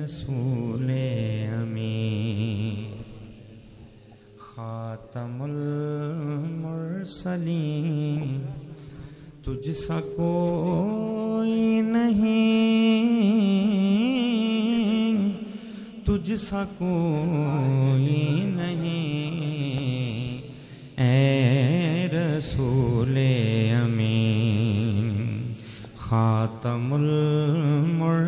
رسول امین خاتم المرسلین تجھ سا کوئی نہیں، تجھ سا کوئی نہیں، اے رسول امین خاتم المرسلین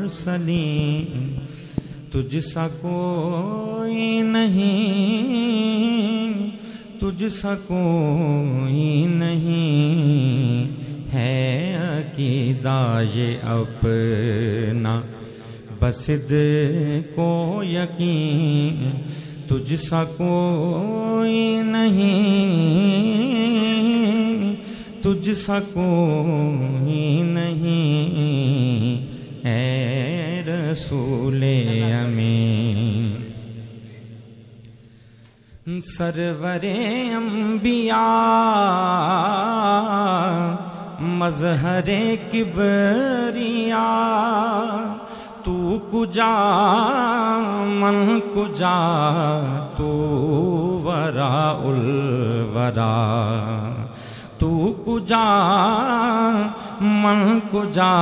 تجھ سا کوئی نہیں، تجھ سا کوئی نہیں، ہے عقیدہ یہ اپنا بصد کو یقین، تجھ سا کوئی نہیں، تجھ سا کوئی نہیں، اے رسول امین سرور انبیاء مظہر کبریاء، تو کجا من کجا تو وراء الورا، تو کجا من کجا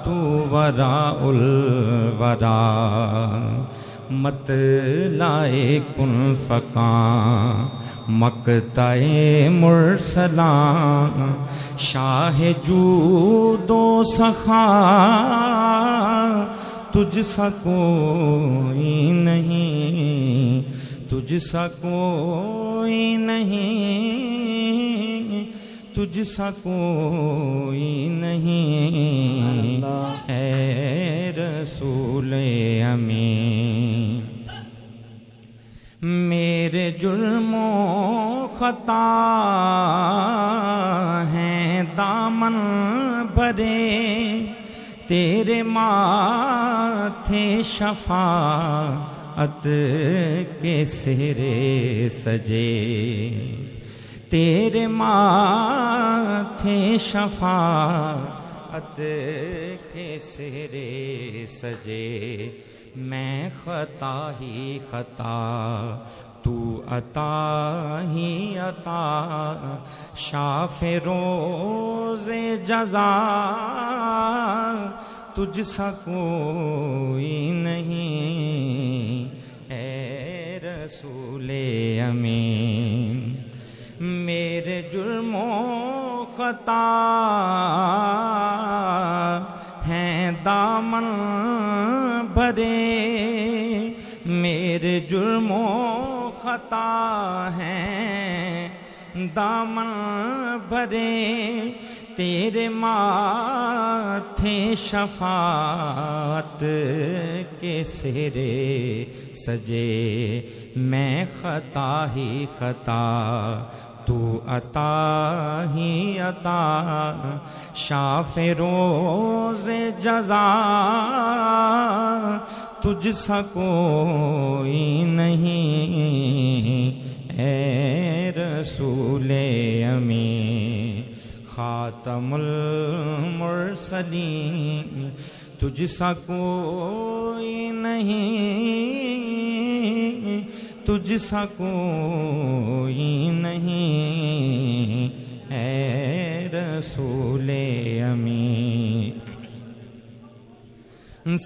تو وراء الورا، مطلع کن فکاں مقطع مرسلاں، شاہ جود و سخا تجھ سا کوئی نہیں، تجھ سا کوئی نہیں، تجھ سا کوئی نہیں، اے رسول امین میرے جرم و خطا ہیں دامن بھرے، تیرے ماتھے شفاعت کے سہرے سجے، تیرے ماتھے شفاعت کے سہرے سجے، میں خطا ہی خطا تو عطا ہی عطا، شاف روز جزا تجھ سا کوئی نہیں، اے رسول امین میرے جرم و خطا ہیں دامن بھرے، میرے جرم و خطا ہیں دامن بھرے، تیرے ماتھے شفاعت کے سہرے سجے، میں خطا ہی خطا تو عطا ہی عطا، شاف روز جزا تجھ سا کوئی نہیں، اے رسول امین خاتم المرسلین تجھ سا کوئی نہیں، تجھ سا کوئی نہیں، اے رسول امین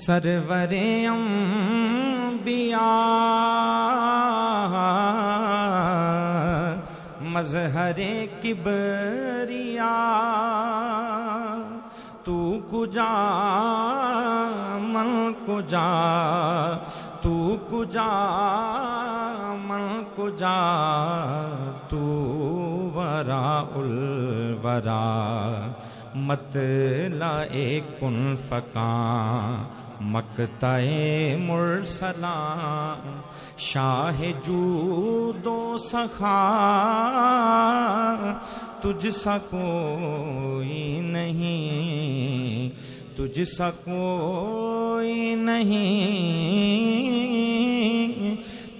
سرور انبیاء مظہر کبریاء، تو کجا من کجا تو کجا من کجا تو وراء الورا، مطلع کن فکاں مقطع مرسلاں، شاہ جود و سخا تجھ سا کوئی نہیں، تجھ سا کوئی نہیں،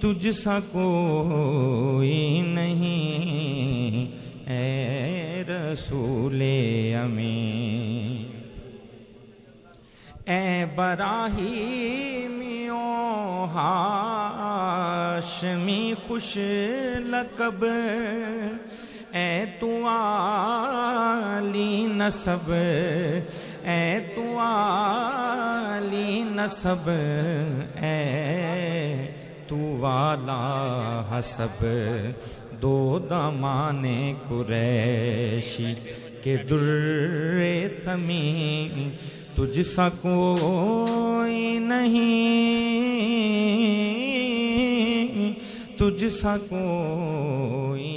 تجھ سا کوئی نہیں، اے رسول امین اے براہیمی و ہاشمی خوش لقب، اے تو عالی نسب، اے تو عالی نسب، اے تو والا حسب، دو دامان قریشی کے در سمی، تجھ سا کوئی نہیں، تجھ سا کوئی